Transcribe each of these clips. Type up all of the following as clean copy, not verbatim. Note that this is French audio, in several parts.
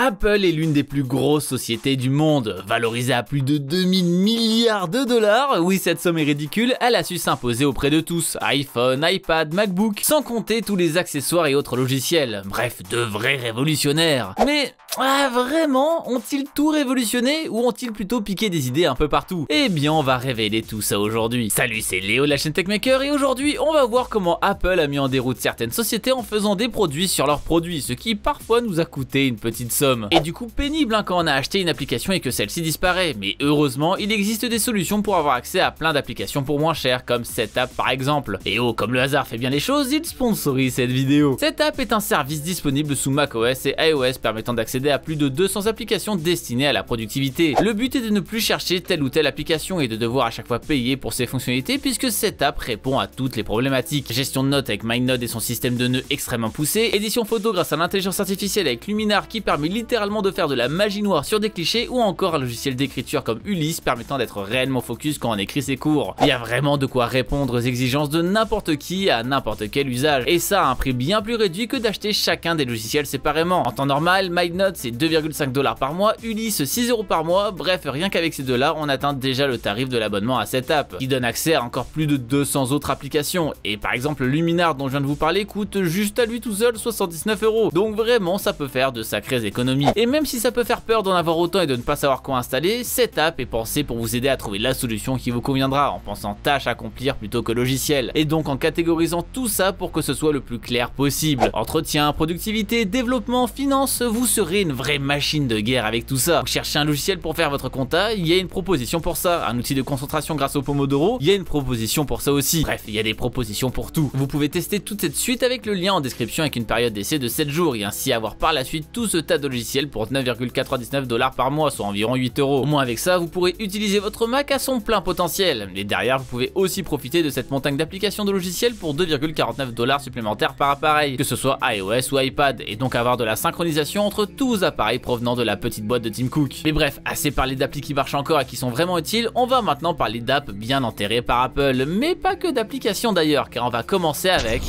Apple est l'une des plus grosses sociétés du monde, valorisée à plus de 2000 milliards de dollars. Oui, cette somme est ridicule, elle a su s'imposer auprès de tous, iPhone, iPad, MacBook, sans compter tous les accessoires et autres logiciels. Bref, de vrais révolutionnaires. Mais vraiment, ont-ils tout révolutionné ou ont-ils plutôt piqué des idées un peu partout? Eh bien, on va révéler tout ça aujourd'hui. Salut, c'est Léo de la chaîne Techmaker et aujourd'hui, on va voir comment Apple a mis en déroute certaines sociétés en faisant des produits sur leurs produits, ce qui parfois nous a coûté une petite somme. Et du coup pénible quand on a acheté une application et que celle-ci disparaît, mais heureusement il existe des solutions pour avoir accès à plein d'applications pour moins cher, comme Setapp par exemple. Et oh, comme le hasard fait bien les choses, il sponsorise cette vidéo. Setapp est un service disponible sous macOS et iOS permettant d'accéder à plus de 200 applications destinées à la productivité. Le but est de ne plus chercher telle ou telle application et de devoir à chaque fois payer pour ses fonctionnalités puisque Setapp répond à toutes les problématiques. Gestion de notes avec MindNote et son système de nœuds extrêmement poussé, édition photo grâce à l'intelligence artificielle avec Luminar qui permet littéralement de faire de la magie noire sur des clichés, ou encore un logiciel d'écriture comme Ulysse permettant d'être réellement focus quand on écrit ses cours. Il y a vraiment de quoi répondre aux exigences de n'importe qui à n'importe quel usage, et ça à un prix bien plus réduit que d'acheter chacun des logiciels séparément. En temps normal, MindNote c'est 2,5 $ par mois, Ulysse 6 € par mois, bref rien qu'avec ces deux-là on atteint déjà le tarif de l'abonnement à Setapp, qui donne accès à encore plus de 200 autres applications, et par exemple Luminar dont je viens de vous parler coûte juste à lui tout seul 79 €, donc vraiment ça peut faire de sacrées économies. Et même si ça peut faire peur d'en avoir autant et de ne pas savoir quoi installer, Setapp est pensé pour vous aider à trouver la solution qui vous conviendra en pensant tâche à accomplir plutôt que logiciel, et donc en catégorisant tout ça pour que ce soit le plus clair possible. Entretien, productivité, développement, finance, vous serez une vraie machine de guerre avec tout ça. Vous cherchez un logiciel pour faire votre compta, il y a une proposition pour ça. Un outil de concentration grâce au Pomodoro, il y a une proposition pour ça aussi. Bref, il y a des propositions pour tout. Vous pouvez tester toute cette suite avec le lien en description avec une période d'essai de 7 jours et ainsi avoir par la suite tout ce tas de logiciels pour 9,99 $ par mois, soit environ 8 €. Au moins avec ça, vous pourrez utiliser votre Mac à son plein potentiel. Et derrière, vous pouvez aussi profiter de cette montagne d'applications de logiciels pour 2,49 $ supplémentaires par appareil, que ce soit iOS ou iPad, et donc avoir de la synchronisation entre tous vos appareils provenant de la petite boîte de Tim Cook. Mais bref, assez parlé d'applis qui marchent encore et qui sont vraiment utiles, on va maintenant parler d'apps bien enterrées par Apple, mais pas que d'applications d'ailleurs, car on va commencer avec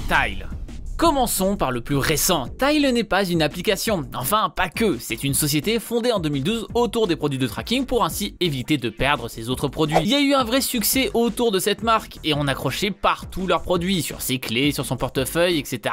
Tile. Commençons par le plus récent. Tile n'est pas une application, enfin pas que, c'est une société fondée en 2012 autour des produits de tracking pour ainsi éviter de perdre ses autres produits. Il y a eu un vrai succès autour de cette marque et on accrochait partout leurs produits, sur ses clés, sur son portefeuille, etc.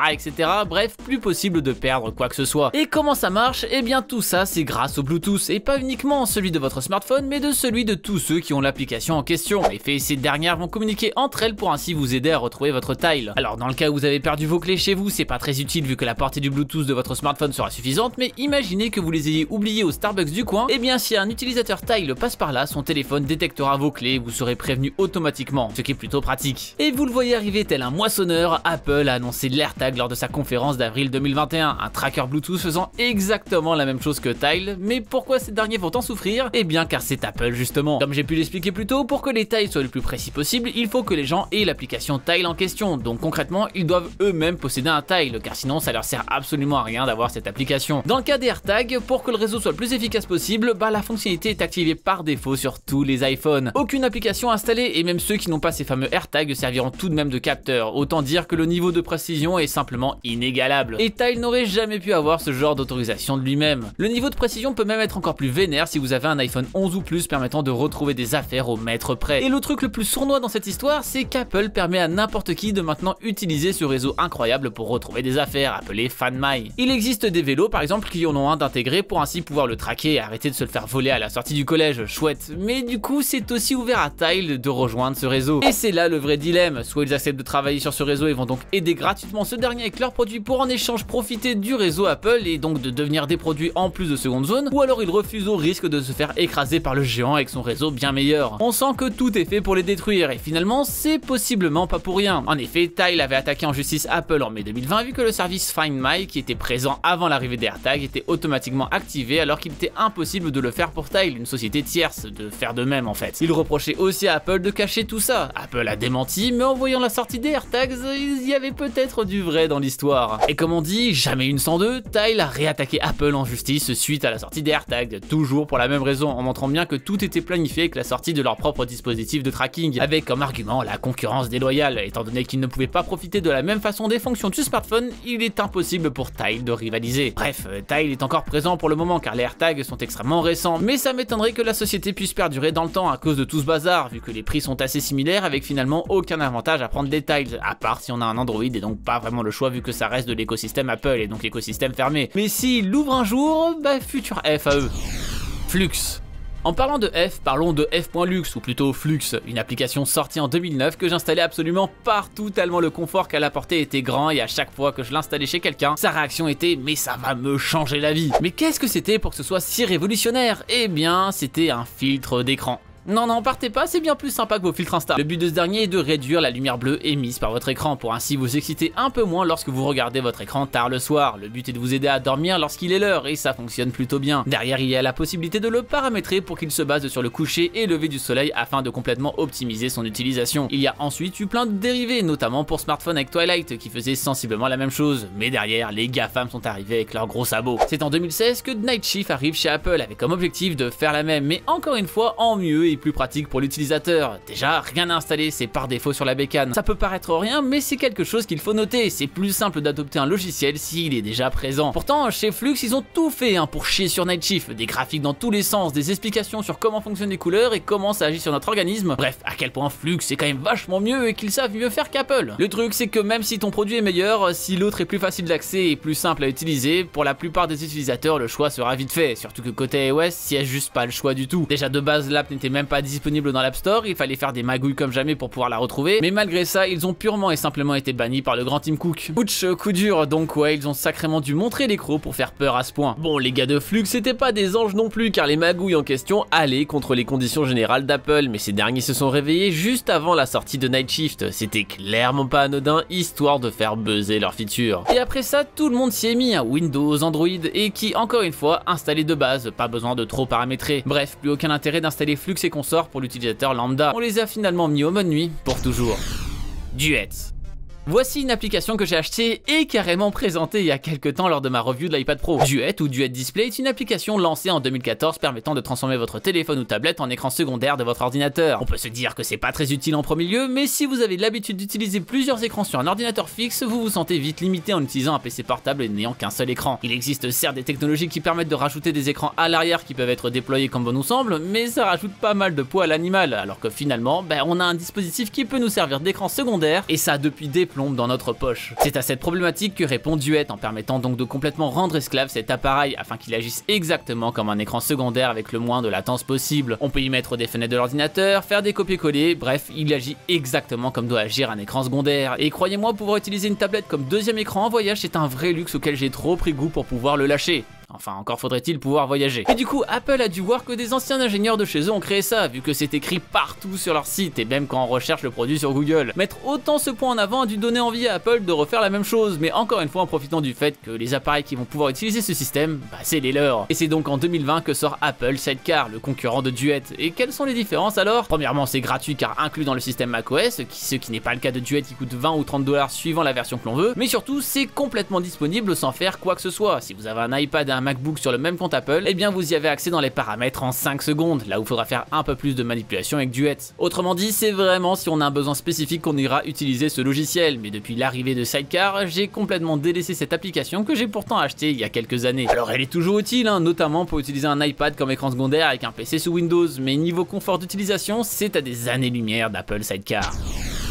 Bref, plus possible de perdre quoi que ce soit. Et comment ça marche? Eh bien tout ça c'est grâce au Bluetooth, et pas uniquement celui de votre smartphone mais de celui de tous ceux qui ont l'application en question. En effet, ces dernières vont communiquer entre elles pour ainsi vous aider à retrouver votre Tile. Alors dans le cas où vous avez perdu vos clés chez vous, c'est pas très utile vu que la portée du Bluetooth de votre smartphone sera suffisante, mais imaginez que vous les ayez oubliés au Starbucks du coin, et bien si un utilisateur Tile passe par là, son téléphone détectera vos clés et vous serez prévenu automatiquement, ce qui est plutôt pratique. Et vous le voyez arriver tel un moissonneur, Apple a annoncé l'AirTag lors de sa conférence d'avril 2021, un tracker Bluetooth faisant exactement la même chose que Tile, mais pourquoi ces derniers vont en souffrir? Eh bien car c'est Apple justement. Comme j'ai pu l'expliquer plus tôt, pour que les Tiles soient le plus précis possible, il faut que les gens aient l'application Tile en question, donc concrètement ils doivent eux-mêmes posséder un Tile, car sinon ça leur sert absolument à rien d'avoir cette application. Dans le cas des AirTags, pour que le réseau soit le plus efficace possible, la fonctionnalité est activée par défaut sur tous les iPhones. Aucune application installée, et même ceux qui n'ont pas ces fameux AirTags serviront tout de même de capteur, autant dire que le niveau de précision est simplement inégalable. Et Tile n'aurait jamais pu avoir ce genre d'autorisation de lui-même. Le niveau de précision peut même être encore plus vénère si vous avez un iPhone 11 ou plus permettant de retrouver des affaires au mètre près. Et le truc le plus sournois dans cette histoire, c'est qu'Apple permet à n'importe qui de maintenant utiliser ce réseau incroyable pour retrouver des affaires, appelé FanMy. Il existe des vélos par exemple qui en ont un d'intégré pour ainsi pouvoir le traquer et arrêter de se le faire voler à la sortie du collège, chouette. Mais du coup c'est aussi ouvert à Tile de rejoindre ce réseau. Et c'est là le vrai dilemme, soit ils acceptent de travailler sur ce réseau et vont donc aider gratuitement ce dernier avec leurs produits pour en échange profiter du réseau Apple et donc de devenir des produits en plus de seconde zone, ou alors ils refusent au risque de se faire écraser par le géant avec son réseau bien meilleur. On sent que tout est fait pour les détruire et finalement c'est possiblement pas pour rien. En effet, Tile avait attaqué en justice Apple en mai 2020 vu que le service Find My, qui était présent avant l'arrivée des AirTags, était automatiquement activé alors qu'il était impossible de le faire pour Tile, une société tierce, de faire de même en fait. Il reprochait aussi à Apple de cacher tout ça. Apple a démenti, mais en voyant la sortie des AirTags, il y avait peut-être du vrai dans l'histoire. Et comme on dit, jamais une sans deux, Tile a réattaqué Apple en justice suite à la sortie des AirTags, toujours pour la même raison, en montrant bien que tout était planifié avec la sortie de leur propre dispositif de tracking, avec comme argument la concurrence déloyale, étant donné qu'ils ne pouvaient pas profiter de la même façon des fonctions contre sur smartphone, il est impossible pour Tile de rivaliser. Bref, Tile est encore présent pour le moment car les AirTags sont extrêmement récents, mais ça m'étonnerait que la société puisse perdurer dans le temps à cause de tout ce bazar, vu que les prix sont assez similaires avec finalement aucun avantage à prendre des Tiles, à part si on a un Android et donc pas vraiment le choix vu que ça reste de l'écosystème Apple et donc l'écosystème fermé. Mais s'il l'ouvre un jour, bah futur F à eux. Flux. En parlant de F, parlons de F.Lux, ou plutôt Flux, une application sortie en 2009 que j'installais absolument partout tellement le confort qu'elle apportait était grand et à chaque fois que je l'installais chez quelqu'un, sa réaction était « mais ça va me changer la vie ». Mais qu'est-ce que c'était pour que ce soit si révolutionnaire? Eh bien, c'était un filtre d'écran. Non, partez pas, c'est bien plus sympa que vos filtres Insta. Le but de ce dernier est de réduire la lumière bleue émise par votre écran pour ainsi vous exciter un peu moins lorsque vous regardez votre écran tard le soir. Le but est de vous aider à dormir lorsqu'il est l'heure et ça fonctionne plutôt bien. Derrière, il y a la possibilité de le paramétrer pour qu'il se base sur le coucher et lever du soleil afin de complètement optimiser son utilisation. Il y a ensuite eu plein de dérivés, notamment pour smartphone avec Twilight qui faisait sensiblement la même chose. Mais derrière, les GAFAM sont arrivés avec leurs gros sabots. C'est en 2016 que Night Shift arrive chez Apple avec comme objectif de faire la même, mais encore une fois en mieux et plus pratique pour l'utilisateur. Déjà, rien à installer, c'est par défaut sur la bécane. Ça peut paraître rien, mais c'est quelque chose qu'il faut noter. C'est plus simple d'adopter un logiciel s'il est déjà présent. Pourtant, chez Flux, ils ont tout fait pour chier sur Night Shift. Des graphiques dans tous les sens, des explications sur comment fonctionnent les couleurs et comment ça agit sur notre organisme. Bref, à quel point Flux est quand même vachement mieux et qu'ils savent mieux faire qu'Apple. Le truc, c'est que même si ton produit est meilleur, si l'autre est plus facile d'accès et plus simple à utiliser, pour la plupart des utilisateurs, le choix sera vite fait. Surtout que côté iOS, il n'y a juste pas le choix du tout. Déjà de base, l'app n'était même pas disponible dans l'App Store, il fallait faire des magouilles comme jamais pour pouvoir la retrouver, mais malgré ça, ils ont purement et simplement été bannis par le grand Tim Cook. Ouch, coup dur, donc ouais, ils ont sacrément dû montrer les crocs pour faire peur à ce point. Bon, les gars de Flux, c'était pas des anges non plus, car les magouilles en question allaient contre les conditions générales d'Apple, mais ces derniers se sont réveillés juste avant la sortie de Night Shift. C'était clairement pas anodin, histoire de faire buzzer leurs features. Et après ça, tout le monde s'y est mis, Windows, Android, et qui, encore une fois, installé de base, pas besoin de trop paramétrer. Bref, plus aucun intérêt d'installer Flux et consorts pour l'utilisateur lambda. On les a finalement mis au mode nuit pour toujours. Duet. Voici une application que j'ai achetée et carrément présentée il y a quelques temps lors de ma review de l'iPad Pro. Duet ou Duet Display est une application lancée en 2014 permettant de transformer votre téléphone ou tablette en écran secondaire de votre ordinateur. On peut se dire que c'est pas très utile en premier lieu, mais si vous avez l'habitude d'utiliser plusieurs écrans sur un ordinateur fixe, vous vous sentez vite limité en utilisant un PC portable et n'ayant qu'un seul écran. Il existe certes des technologies qui permettent de rajouter des écrans à l'arrière qui peuvent être déployés comme bon nous semble, mais ça rajoute pas mal de poids à l'animal, alors que finalement, on a un dispositif qui peut nous servir d'écran secondaire, et ça depuis des plombes dans notre poche. C'est à cette problématique que répond Duet en permettant donc de complètement rendre esclave cet appareil afin qu'il agisse exactement comme un écran secondaire avec le moins de latence possible. On peut y mettre des fenêtres de l'ordinateur, faire des copier-coller, bref, il agit exactement comme doit agir un écran secondaire. Et croyez-moi, pouvoir utiliser une tablette comme deuxième écran en voyage, c'est un vrai luxe auquel j'ai trop pris goût pour pouvoir le lâcher. Enfin, encore faudrait-il pouvoir voyager. Et du coup, Apple a dû voir que des anciens ingénieurs de chez eux ont créé ça, vu que c'est écrit partout sur leur site, et même quand on recherche le produit sur Google. Mettre autant ce point en avant a dû donner envie à Apple de refaire la même chose, mais encore une fois en profitant du fait que les appareils qui vont pouvoir utiliser ce système, c'est les leurs. Et c'est donc en 2020 que sort Apple Sidecar, le concurrent de Duet. Et quelles sont les différences alors? Premièrement, c'est gratuit car inclus dans le système macOS, ce qui n'est pas le cas de Duet qui coûte 20 ou 30 $ suivant la version que l'on veut, mais surtout, c'est complètement disponible sans faire quoi que ce soit. Si vous avez un iPad et un MacBook sur le même compte Apple, eh bien vous y avez accès dans les paramètres en 5 secondes, là où il faudra faire un peu plus de manipulation avec Duet. Autrement dit, c'est vraiment si on a un besoin spécifique qu'on ira utiliser ce logiciel, mais depuis l'arrivée de Sidecar, j'ai complètement délaissé cette application que j'ai pourtant achetée il y a quelques années. Alors elle est toujours utile, notamment pour utiliser un iPad comme écran secondaire avec un PC sous Windows, mais niveau confort d'utilisation, c'est à des années-lumière d'Apple Sidecar.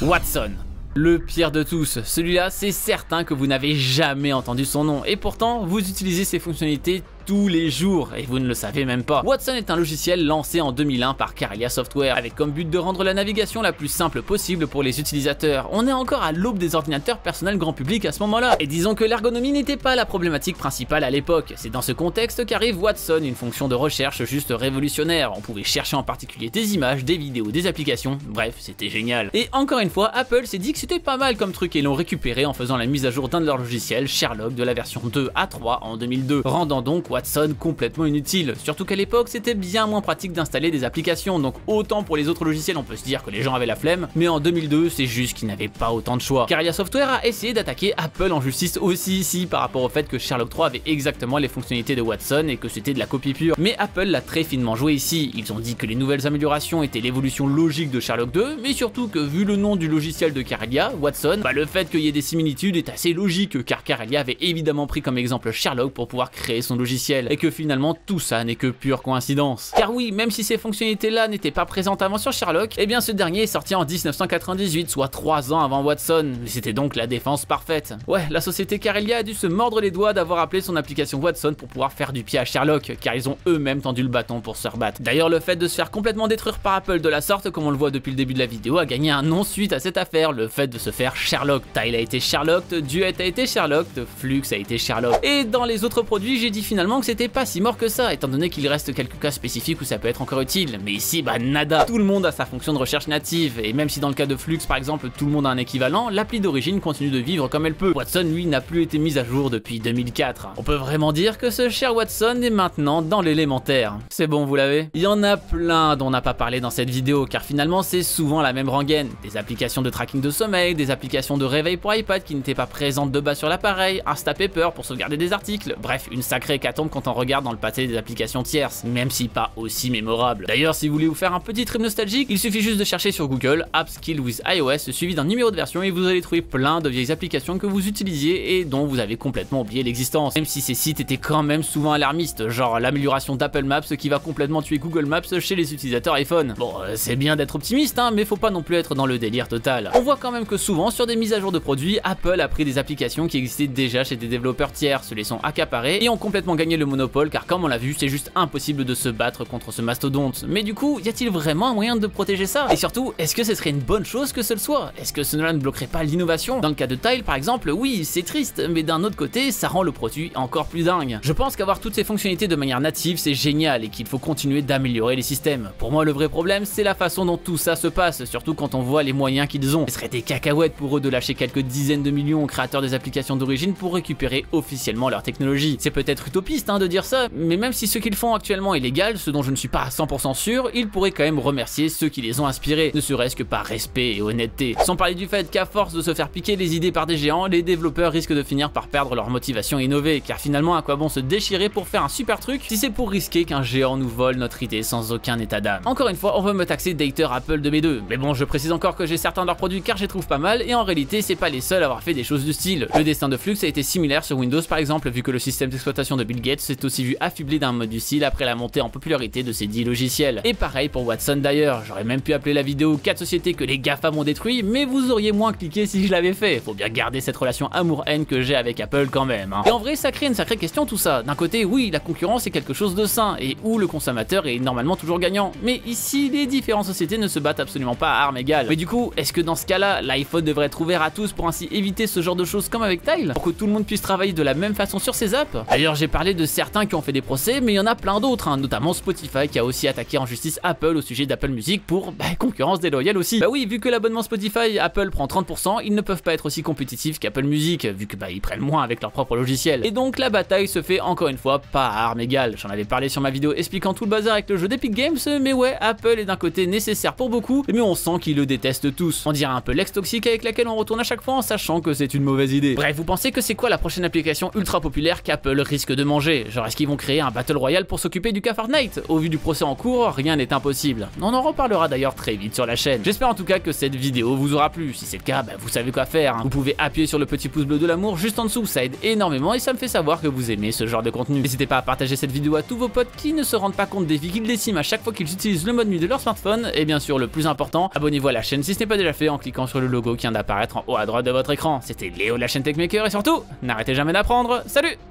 Watson. Le pire de tous, celui-là c'est certain que vous n'avez jamais entendu son nom et pourtant vous utilisez ses fonctionnalités tous les jours et vous ne le savez même pas. Watson est un logiciel lancé en 2001 par Karelia Software avec comme but de rendre la navigation la plus simple possible pour les utilisateurs. On est encore à l'aube des ordinateurs personnels grand public à ce moment-là et disons que l'ergonomie n'était pas la problématique principale à l'époque. C'est dans ce contexte qu'arrive Watson, une fonction de recherche juste révolutionnaire. On pouvait chercher en particulier des images, des vidéos, des applications, bref c'était génial. Et encore une fois, Apple s'est dit que c'était pas mal comme truc et l'ont récupéré en faisant la mise à jour d'un de leurs logiciels, Sherlock, de la version 2 à 3 en 2002, rendant donc Watson complètement inutile, surtout qu'à l'époque c'était bien moins pratique d'installer des applications, donc autant pour les autres logiciels on peut se dire que les gens avaient la flemme, mais en 2002 c'est juste qu'ils n'avaient pas autant de choix. Guerrilla Software a essayé d'attaquer Apple en justice aussi ici par rapport au fait que Sherlock 3 avait exactement les fonctionnalités de Watson et que c'était de la copie pure, mais Apple l'a très finement joué ici. Ils ont dit que les nouvelles améliorations étaient l'évolution logique de Sherlock 2, mais surtout que vu le nom du logiciel de Guerrilla, Watson, le fait qu'il y ait des similitudes est assez logique car Guerrilla avait évidemment pris comme exemple Sherlock pour pouvoir créer son logiciel, et que finalement tout ça n'est que pure coïncidence. Car oui, même si ces fonctionnalités là n'étaient pas présentes avant sur Sherlock, eh bien ce dernier est sorti en 1998, soit 3 ans avant Watson, c'était donc la défense parfaite. Ouais, la société Guerrilla a dû se mordre les doigts d'avoir appelé son application Watson pour pouvoir faire du pied à Sherlock, car ils ont eux-mêmes tendu le bâton pour se rebattre. D'ailleurs le fait de se faire complètement détruire par Apple de la sorte, comme on le voit depuis le début de la vidéo, a gagné un nom suite à cette affaire, le fait de se faire Sherlock. Tile a été Sherlock, Duet a été Sherlock, Flux a été Sherlock. Et dans les autres produits, j'ai dit finalement que c'était pas si mort que ça, étant donné qu'il reste quelques cas spécifiques où ça peut être encore utile. Mais ici, nada. Tout le monde a sa fonction de recherche native, et même si dans le cas de Flux par exemple, tout le monde a un équivalent, l'appli d'origine continue de vivre comme elle peut. Watson, lui, n'a plus été mise à jour depuis 2004. On peut vraiment dire que ce cher Watson est maintenant dans l'élémentaire. C'est bon, vous l'avez? Il y en a plein dont on n'a pas parlé dans cette vidéo, car finalement c'est souvent la même rengaine. Des applications de tracking de sommeil, des applications de réveil pour iPad qui n'étaient pas présentes de base sur l'appareil, Instapaper pour sauvegarder des articles, bref, une sacrée hécatombe quand on regarde dans le passé des applications tierces, même si pas aussi mémorables. D'ailleurs, si vous voulez vous faire un petit trip nostalgique, il suffit juste de chercher sur Google Upskill with iOS suivi d'un numéro de version et vous allez trouver plein de vieilles applications que vous utilisiez et dont vous avez complètement oublié l'existence. Même si ces sites étaient quand même souvent alarmistes, genre l'amélioration d'Apple Maps qui va complètement tuer Google Maps chez les utilisateurs iPhone. Bon, c'est bien d'être optimiste, hein, mais faut pas non plus être dans le délire total. On voit quand même que souvent sur des mises à jour de produits, Apple a pris des applications qui existaient déjà chez des développeurs tiers, se les sont accaparés et ont complètement gagné le monopole, car comme on l'a vu, c'est juste impossible de se battre contre ce mastodonte. Mais du coup, y a-t-il vraiment un moyen de protéger ça? Et surtout, est-ce que ce serait une bonne chose que ce le soit? Est-ce que cela ne bloquerait pas l'innovation? Dans le cas de Tile par exemple, oui, c'est triste, mais d'un autre côté, ça rend le produit encore plus dingue. Je pense qu'avoir toutes ces fonctionnalités de manière native, c'est génial et qu'il faut continuer d'améliorer les systèmes. Pour moi, le vrai problème, c'est la façon dont tout ça se passe, surtout quand on voit les moyens qu'ils ont. Ce serait des cacahuètes pour eux de lâcher quelques dizaines de millions aux créateurs des applications d'origine pour récupérer officiellement leur technologie. C'est peut-être utopiste de dire ça, mais même si ce qu'ils font actuellement est légal, ce dont je ne suis pas à 100% sûr, ils pourraient quand même remercier ceux qui les ont inspirés, ne serait-ce que par respect et honnêteté. Sans parler du fait qu'à force de se faire piquer les idées par des géants, les développeurs risquent de finir par perdre leur motivation à innover, car finalement à quoi bon se déchirer pour faire un super truc si c'est pour risquer qu'un géant nous vole notre idée sans aucun état d'âme. Encore une fois, on veut me taxer d'hater Apple de mes deux, mais bon, je précise encore que j'ai certains de leurs produits car je les trouve pas mal, et en réalité c'est pas les seuls à avoir fait des choses du style. Le destin de Flux a été similaire sur Windows par exemple, vu que le système d'exploitation de Bill Gates s'est aussi vu affublé d'un mode du style après la montée en popularité de ces 10 logiciels. Et pareil pour Watson d'ailleurs, j'aurais même pu appeler la vidéo 4 sociétés que les GAFA m'ont détruit, mais vous auriez moins cliqué si je l'avais fait. Faut bien garder cette relation amour-haine que j'ai avec Apple quand même. Et en vrai, ça crée une sacrée question tout ça. D'un côté, oui, la concurrence est quelque chose de sain, et où le consommateur est normalement toujours gagnant. Mais ici, les différentes sociétés ne se battent absolument pas à armes égales. Mais du coup, est-ce que dans ce cas-là, l'iPhone devrait être ouvert à tous pour ainsi éviter ce genre de choses comme avec Tile? Pour que tout le monde puisse travailler de la même façon sur ses apps? D'ailleurs, j'ai parlé de certains qui ont fait des procès, mais il y en a plein d'autres, notamment Spotify qui a aussi attaqué en justice Apple au sujet d'Apple Music pour concurrence déloyale aussi. Bah oui, vu que l'abonnement Spotify Apple prend 30%, ils ne peuvent pas être aussi compétitifs qu'Apple Music, vu que ils prennent moins avec leur propre logiciel. Et donc la bataille se fait encore une fois pas à armes égales. J'en avais parlé sur ma vidéo expliquant tout le bazar avec le jeu d'Epic Games, mais ouais, Apple est d'un côté nécessaire pour beaucoup, mais on sent qu'ils le détestent tous. On dirait un peu l'ex toxique avec laquelle on retourne à chaque fois en sachant que c'est une mauvaise idée. Bref, vous pensez que c'est quoi la prochaine application ultra populaire qu'Apple risque de manger? Genre est-ce qu'ils vont créer un Battle Royale pour s'occuper du cas Fortnite? Au vu du procès en cours, rien n'est impossible. On en reparlera d'ailleurs très vite sur la chaîne. J'espère en tout cas que cette vidéo vous aura plu. Si c'est le cas, vous savez quoi faire. Vous pouvez appuyer sur le petit pouce bleu de l'amour juste en dessous, ça aide énormément et ça me fait savoir que vous aimez ce genre de contenu. N'hésitez pas à partager cette vidéo à tous vos potes qui ne se rendent pas compte des vies qu'ils déciment à chaque fois qu'ils utilisent le mode nuit de leur smartphone. Et bien sûr, le plus important, abonnez-vous à la chaîne si ce n'est pas déjà fait en cliquant sur le logo qui vient d'apparaître en haut à droite de votre écran. C'était Léo de la chaîne Techmaker et surtout, n'arrêtez jamais d'apprendre. Salut!